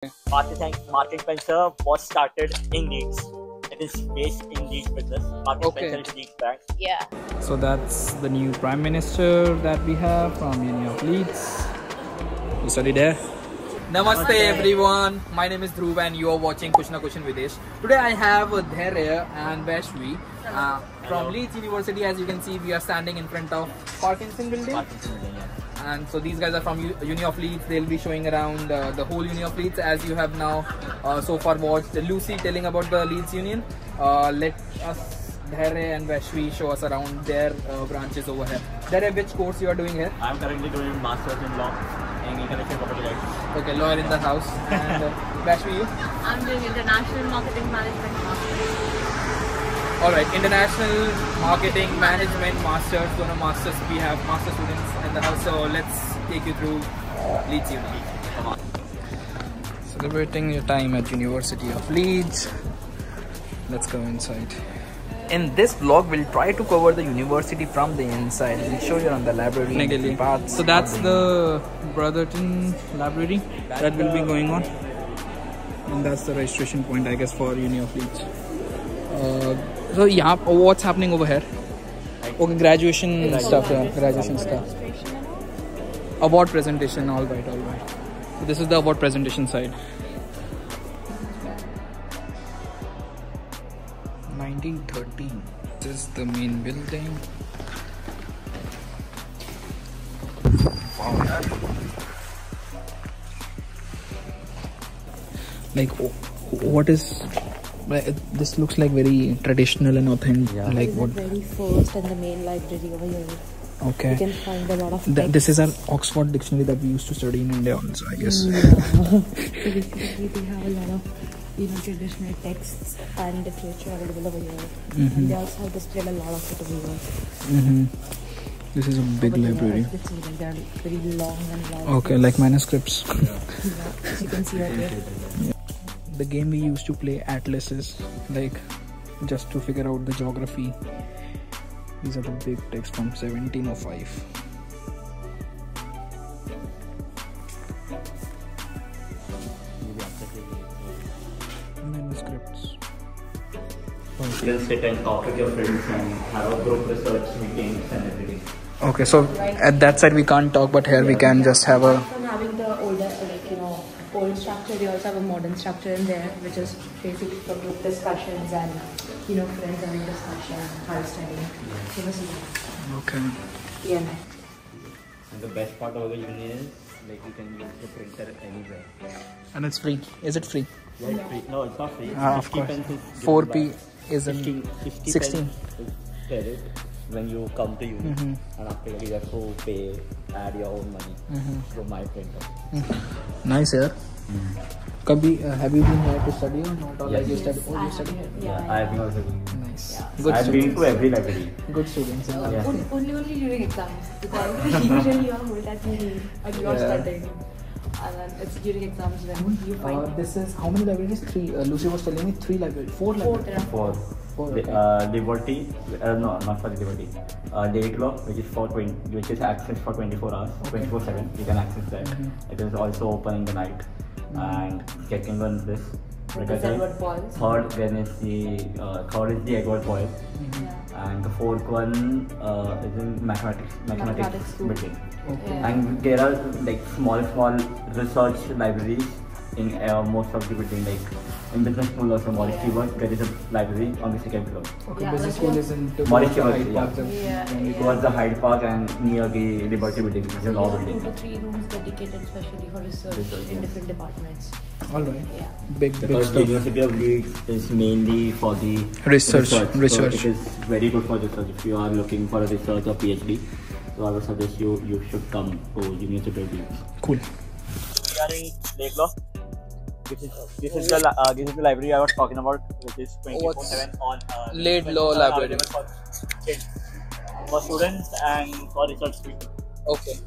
Marks and Spencer was started in Leeds. It is based in Leeds business. Marks and Spencer is Leeds brand. Yeah. So that's the new Prime Minister that we have from Uni of Leeds. You study there? Namaste everyone. My name is Dhruv and you are watching Kuch Na Kuch in Videsh. Today I have Dhairya and Vaishvi from Leeds University. As you can see, we are standing in front of Parkinson building. And so these guys are from Uni of Leeds. They'll be showing around the whole Uni of Leeds, as you have now so far watched Lucy telling about the Leeds Union. Let us, Dhairya and Vaishvi, show us around their branches over here. Dhairya, which course you are doing here? I'm currently doing Masters in Law in International Property Rights. Okay, lawyer in the house. And Vaishvi, you? I'm doing International Marketing Management Masters. Alright, International Marketing Management Masters. So masters, we have master students in the house. So let's take you through Leeds Uni. Come on. Celebrating your time at University of Leeds. Let's go inside. In this vlog, we'll try to cover the university from the inside. We'll show you on the library parts. So that's the Brotherton Library that will be going on. And that's the registration point, I guess, for Uni of Leeds. So yeah, what's happening over here? Okay, graduation stuff. Yeah, graduation stuff. Award presentation. All right. So this is the award presentation side. 1913. This is the main building. Wow. Like, what is? This looks like very traditional and authentic. Yeah. Like what? The very first and the main library over here. Okay. You can find a lot of texts. This is an Oxford dictionary that we used to study in India also, I guess. Yeah. So basically, they have a lot of traditional texts and literature available over here. And they also have displayed a lot of it over here. This is a big library. They are very long and long. Okay, like manuscripts. Yeah, as you can see right here. Yeah. The game we used to play, Atlases, like just to figure out the geography. These are the big texts from 1705. Manuscripts. You can sit and talk with your friends and have a group research meetings and everything. Okay, so at that side we can't talk, but here we can just have a... From having the older, old structure, we also have a modern structure in there, which is basically for group discussions and, friends having discussion, higher studying. Okay. Yeah. And the best part of the uni is like you can use the printer anywhere. And it's free. Is it free? Yeah, it's free. No, it's not free. Of course. 4p is in 16. Credit when you come to uni, and after that you have to pay, add your own money from my printer. Nice, yeah. Kabhi, have you been here to study or not? Or Yes. like you study? Oh, you study here? Yeah, I have been also doing. Nice. Yeah. Good I've been students. to every library. Good students. Yeah. Yeah. Only during exams, because usually you are hold at home and you are studying. And then it's during exams when you find This is how many libraries? 3. Lucy was telling me 3 libraries. 4 libraries. For Liberty, no, not for Liberty. Daily Law, which is access for 24 hours, 24/7. You can access that. It is also open in the night. And second one is this. Edward Boyles. Third is the Edward Boyle. And the fourth one is in mathematics building. Okay. And there are like small research libraries in most of the building, like in business school also Maurice Stewart, there is a library on the second floor. Okay, Yeah, business like school what- is in Maurice towards the Stewart, Hyde yeah. Park. Yeah. Towards the Hyde Park and near the Liberty building, which is law 2 building. to 3 rooms dedicated especially for research Research, in yes. different departments. Alright. Yeah. Big Because the stuff. University of Leeds is mainly for the Research. So it is very good for research. If you are looking for a research or PhD, so I would suggest you should come to University of Leeds. Cool. We are in Lake Law. This is the library I was talking about, which is 24/7 on Laidlaw Library. For students and for research people. Okay.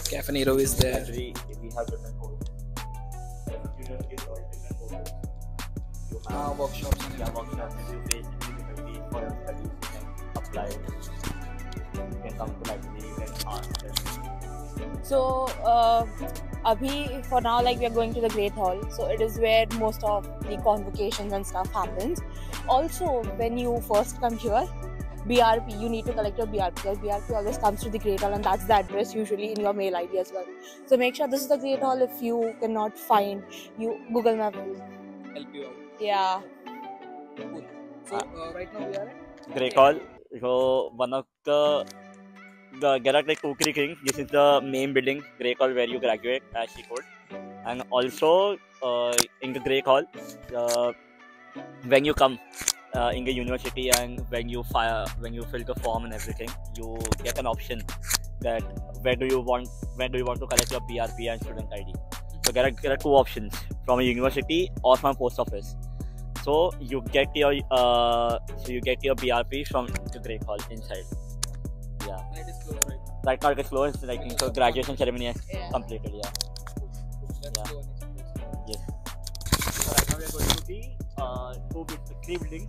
Cafe Nero is there. We have different courses. Students get all different courses. You have Workshops. workshops. You face different like you can come to library, you can ask them. So, abhi for now, like we are going to the Great Hall. So it is where most of the convocations and stuff happens. Also, when you first come here, BRP, you need to collect your BRP. Because BRP always comes to the Great Hall, and that's the address usually in your mail ID as well. So make sure this is the Great Hall. If you cannot find, you Google Map will Help you out. Yeah. Cool. So right now we are at Great Hall. So one of the Garak like Kukri King. This is the main building, Great Hall, where you graduate as she code. And also in the Great Hall, when you come in the university and when you fill the form and everything, you get an option that where do you want to collect your BRP and student ID. So there are two options, from a university or from a post office. So you get your BRP from the Great Hall inside. Yeah. and it is closed right now. Right now it is closed. Like the graduation ceremony is completed. Yeah. Let's Yeah. go next place. Yes. So right now we are going to the three buildings.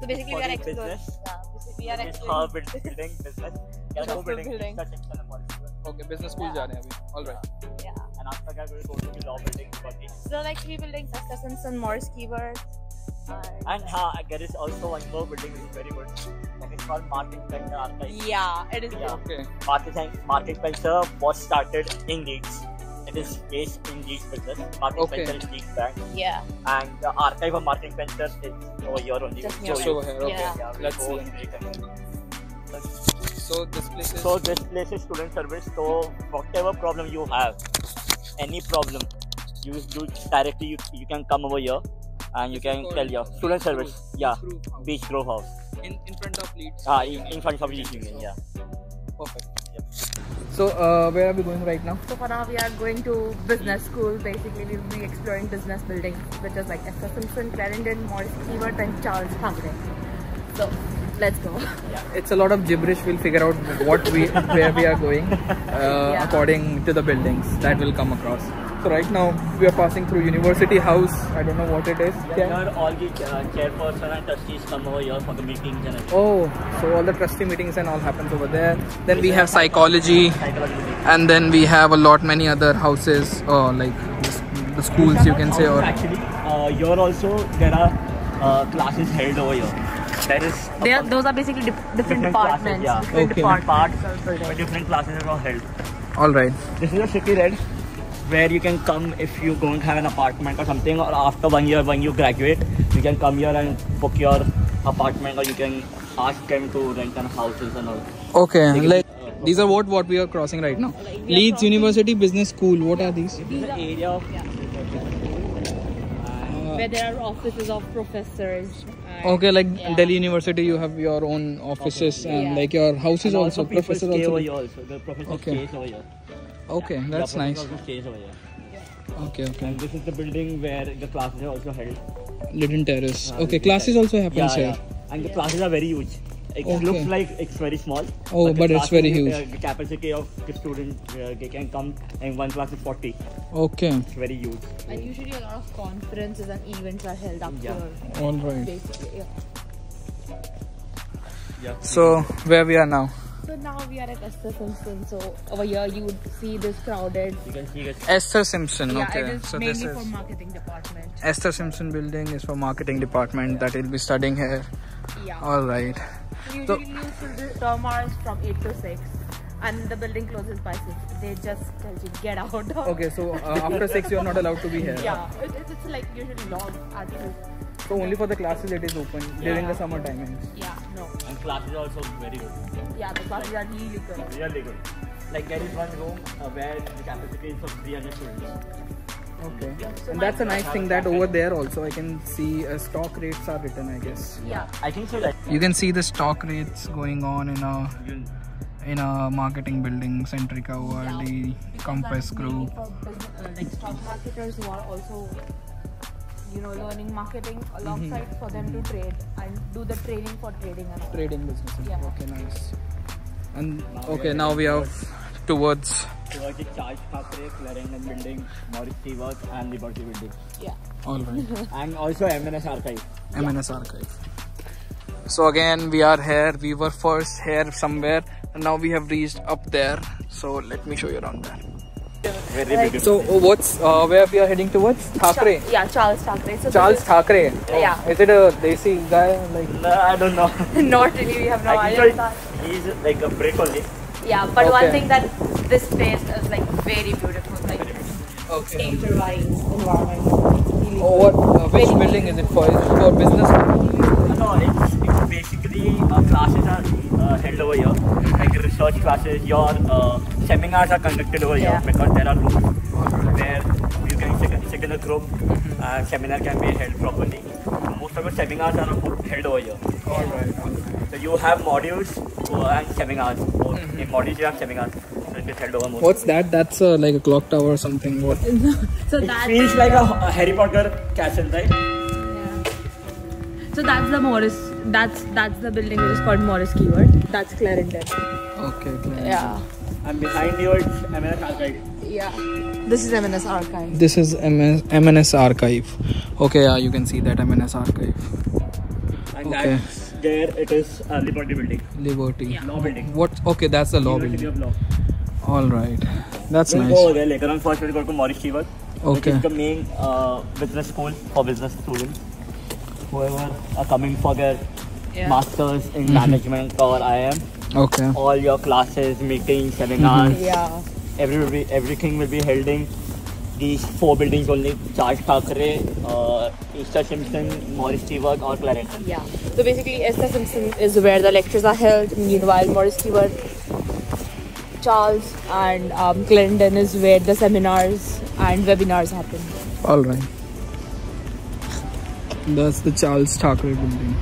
So basically, For we are the exploring. business. Yeah, basically we are This is exploring. her building business. There are Business two buildings. building. Research section and policy. Okay, business school जा रहे हैं अभी. All right. Yeah. And after that we will go to the law building. So like 3 buildings: Esther Simpson, Morris Keywords, And there is also one more building which is very good. That is called Martin Spencer Archive. yeah, it is. Yeah. Okay. Martin Spencer was started in Leeds. It is based in Leeds business. Martin Okay. Spencer is Leeds brand. Yeah. And the archive of Martin Spencer is over here only. Just We'll near show Just you. over here. Okay. Yeah. Yeah, we'll Let's go see. in later. So this place is. So this place is student service. So whatever problem you have, any problem, you directly you can come over here and you can tell your student service. Yeah, Beach Grove House. In front of Leeds. In front of Leeds Union. Yeah. Perfect. Yep. So where are we going right now? So for now we are going to business school. Basically we will be exploring business buildings, which is like Esther Simpson, Clarendon, Morris Keywords, and Charles Hamre. So let's go. It's a lot of gibberish. We'll figure out where we are going according to the buildings that will come across. So right now we are passing through University House. I don't know what it is. Here all the chairperson and trustees come over here for the meetings and everything. Oh, so all the trustee meetings and all happens over there. Then we have psychology, and then we have many other houses, like the schools you can say. Or Actually, here also there are classes held over here. That is Those are basically different departments. classes, yeah. Different Okay. departments. parts where different classes are held. all right. This is a city red where you can come if you don't have an apartment or something, or after 1 year when you graduate, you can come here and book your apartment, or you can ask them to rent an houses and all. Okay, these are what we are crossing right now. Leeds University Business School. What are these? This is the area of Where there are offices of professors. Okay, like Delhi University, you have your own offices and like your houses and also. people Professors stay also. over here also. The professor Okay. stays over here. Okay, that's The nice. professor also stays over here. Okay. And this is the building where the classes are also held. Lytton Terrace. Okay, classes also happens here. And the classes are very huge. It Okay. looks like it's very small. Oh, the but it's classes, very huge. The capacity of the students, they can come in one class is 40. Okay, It's very huge. And usually a lot of conferences and events are held up Yeah. here. all right. Basically, Yeah. So where we are now? So now we are at Esther Simpson. So over here you would see this crowded. You can see it. Esther Simpson. Yeah, Okay, it is so mainly this for is marketing department. Esther Simpson building is for marketing department that will be studying here. Yeah. All right. Usually used to the term hours from 8 to 6, and the building closes by 6. They just tell you get out. Okay, so after 6 you are not allowed to be here. Yeah, it's like usually long hours. So only for the classes it is open during the summer timings. Yeah, no. And classes are also very good. Yeah, the classes are really good. Really good. Like there is one room where the capacity is of 300 students. Okay. And that's a nice thing that over there also I can see stock rates are written, I guess. Yeah. I think so that You can see the stock rates going on in a marketing building, Centrica, ORD, Compass Group. For business, like stock marketers who are also, learning marketing alongside for them to trade and do the training for trading and all. Trading businesses. Yeah. Okay, nice. And okay, now we are towards. towards the Charles Hamre, Clarendon building, Morris Keywords and Liberty building. Yeah. All right. And also MNS archive. MNS Archive. So again we are here. We were first here somewhere and now we have reached up there. So let me show you around there. Very beautiful. So what's where we are heading towards? Thackeray. Yeah, Charles Thackeray. So Charles Thackeray. Yeah. Is it a Desi guy? Like No, I don't know. Not really. We have no I idea. thought he's like a brick only. Yeah, but Okay. one thing that this place is like very beautiful. Like okay. nature-wise, environment. It's really Oh, what? Which building is it for? Is it for business? No, it's basically classes are held over here. Like research classes, your seminars are conducted over Yeah. here because there are rooms where you can sit in a group and seminar can be held properly. Most of the seminars are held over here. Alright. So you have modules and seminars. Both. In modules you have seminars. So it is held over most. What's that? That's like a clock tower or something. What? So It that feels like a Harry Potter castle, right? yeah. So that's the Morris. That's the building which is called Morris Keyword. That's Clarendon. Okay. Yeah. And behind you it's M&S Archive. Yeah. This is M&S Archive. This is M&S Archive. Okay, yeah, you can see that M&S Archive. And Okay. that's there it is Liberty Building. Liberty. Law Building. What? Okay, that's the law University building. of Law. All right. That's We'll nice. go over there later on. First we'll go to Morris Keyword. Which Okay. is the main business school for business students. Whoever are coming for their masters in management or IM. Okay. All your classes, meetings, seminars, Yeah. everything will be held in these 4 buildings only: Charles Thackeray, Esther Simpson, Morris Keyword or Clarendon. Yeah. So basically, Esther Simpson is where the lectures are held. Meanwhile, Morris Keyword, Charles, and Clarendon is where the seminars and webinars happen. All right. That's the Charles Thackeray building.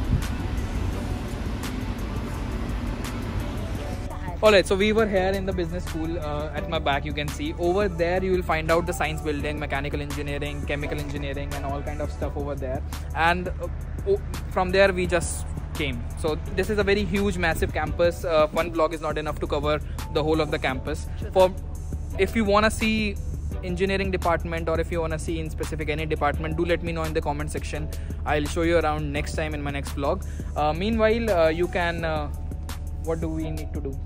Alright, so we were here in the business school. At my back you can see over there you will find out the science building, mechanical engineering, chemical engineering and all kind of stuff over there. And from there we just came. So this is a very huge massive campus. One vlog is not enough to cover the whole of the campus. If you want to see engineering department or if you want to see in specific any department, do let me know in the comment section. I'll show you around next time in my next vlog. Meanwhile you can what do we need to do?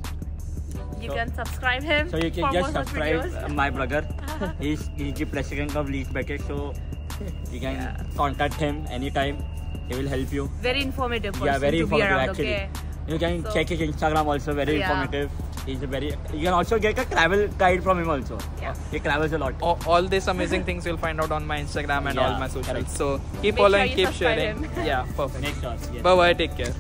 You can subscribe him. So you can for just more such subscribe videos. my brother. He's the president of Leeds Beckett, so you can contact him anytime. He will help you. Very informative person Yeah, very to be informative around. actually. Okay. You can So- check his Instagram also, very Yeah. informative. He's a very. You can also get a travel guide from him also. Yeah. He travels a lot. All these amazing things you'll find out on my Instagram and all Yeah, my socials. correct. So keep Make following, sure you keep subscribe sharing. him. Yeah, perfect. Next shot. Yes. Bye bye, take care.